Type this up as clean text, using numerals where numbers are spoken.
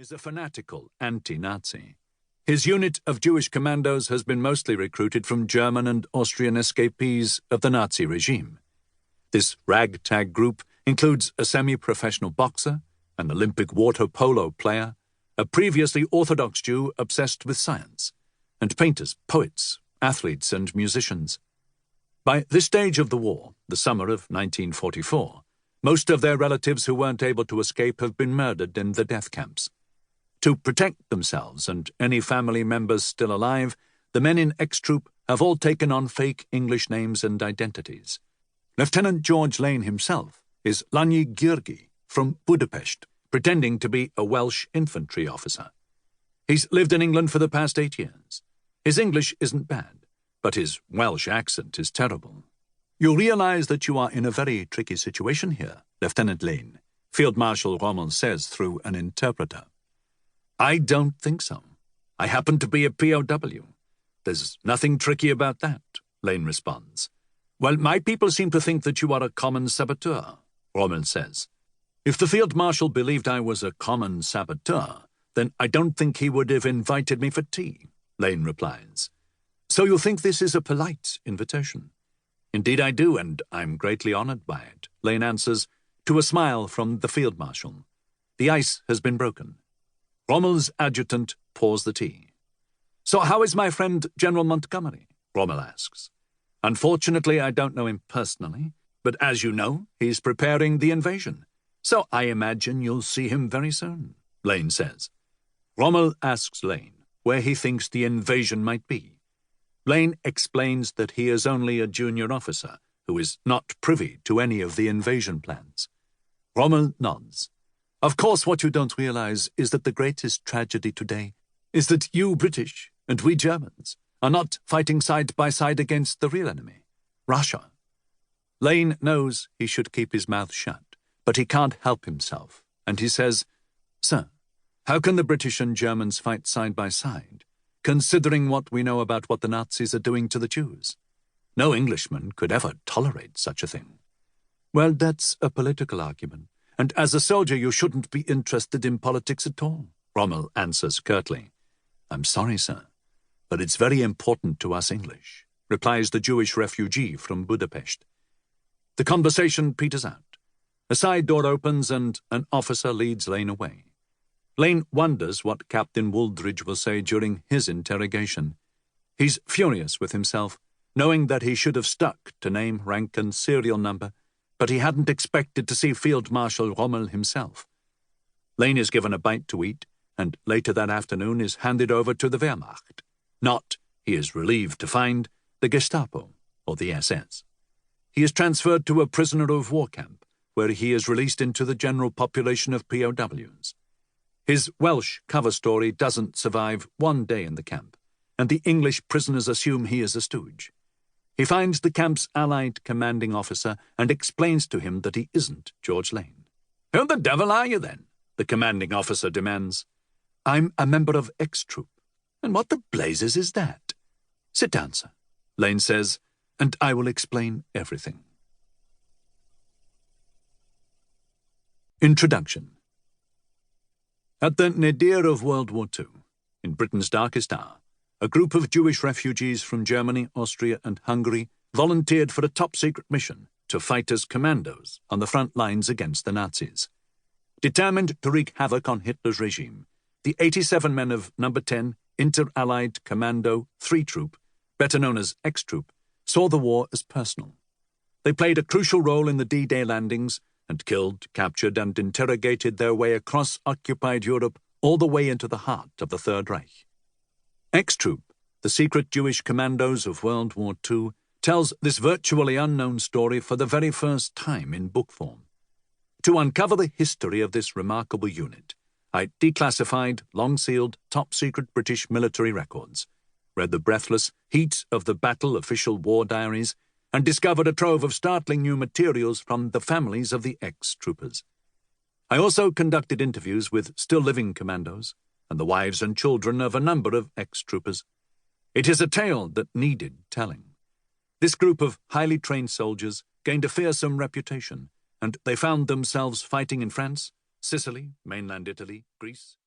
is a fanatical anti-Nazi. His unit of Jewish commandos has been mostly recruited from German and Austrian escapees of the Nazi regime. This ragtag group includes a semi-professional boxer, an Olympic water polo player, a previously Orthodox Jew obsessed with science, and painters, poets, athletes, and musicians. By this stage of the war, the summer of 1944, most of their relatives who weren't able to escape have been murdered in the death camps. To protect themselves and any family members still alive, the men in X Troop have all taken on fake English names and identities. Lieutenant George Lane himself is Lanyi Gheorghe from Budapest, pretending to be a Welsh infantry officer. He's lived in England for the past 8 years. His English isn't bad, but his Welsh accent is terrible. You realize that you are in a very tricky situation here, Lieutenant Lane, Field Marshal Rommel says through an interpreter. I don't think so. I happen to be a POW. There's nothing tricky about that, Lane responds. Well, my people seem to think that you are a common saboteur, Rommel says. If the Field Marshal believed I was a common saboteur, then I don't think he would have invited me for tea, Lane replies. So you think this is a polite invitation? Indeed I do, and I'm greatly honored by it, Lane answers, to a smile from the Field Marshal. The ice has been broken. Rommel's adjutant pours the tea. So how is my friend General Montgomery? Rommel asks. Unfortunately, I don't know him personally, but as you know, he's preparing the invasion. So I imagine you'll see him very soon, Lane says. Rommel asks Lane where he thinks the invasion might be. Lane explains that he is only a junior officer who is not privy to any of the invasion plans. Rommel nods. Of course, what you don't realize is that the greatest tragedy today is that you British and we Germans are not fighting side by side against the real enemy, Russia. Lane knows he should keep his mouth shut, but he can't help himself, and he says, Sir, how can the British and Germans fight side by side, considering what we know about what the Nazis are doing to the Jews? No Englishman could ever tolerate such a thing. Well, that's a political argument, and as a soldier you shouldn't be interested in politics at all, Rommel answers curtly. I'm sorry, sir, but it's very important to us English, replies the Jewish refugee from Budapest. The conversation peters out. A side door opens and an officer leads Lane away. Lane wonders what Captain Wooldridge will say during his interrogation. He's furious with himself, knowing that he should have stuck to name, rank, and serial number, but he hadn't expected to see Field Marshal Rommel himself. Lane is given a bite to eat, and later that afternoon is handed over to the Wehrmacht. Not, he is relieved to find, the Gestapo, or the SS. He is transferred to a prisoner of war camp, where he is released into the general population of POWs. His Welsh cover story doesn't survive 1 day in the camp, and the English prisoners assume he is a stooge. He finds the camp's Allied commanding officer and explains to him that he isn't George Lane. Who the devil are you then? The commanding officer demands. I'm a member of X Troop. And what the blazes is that? Sit down, sir, Lane says, and I will explain everything. Introduction. At the nadir of World War II, in Britain's darkest hour, a group of Jewish refugees from Germany, Austria, and Hungary volunteered for a top-secret mission to fight as commandos on the front lines against the Nazis. Determined to wreak havoc on Hitler's regime, the 87 men of No. 10 Inter-Allied Commando 3 Troop, better known as X Troop, saw the war as personal. They played a crucial role in the D-Day landings and killed, captured, and interrogated their way across occupied Europe all the way into the heart of the Third Reich. X Troop, the secret Jewish commandos of World War II, tells this virtually unknown story for the very first time in book form. To uncover the history of this remarkable unit, I declassified, long-sealed, top-secret British military records, read the breathless heat of the battle official war diaries, and discovered a trove of startling new materials from the families of the ex-troopers. I also conducted interviews with still-living commandos and the wives and children of a number of ex-troopers. It is a tale that needed telling. This group of highly trained soldiers gained a fearsome reputation, and they found themselves fighting in France, Sicily, mainland Italy, Greece,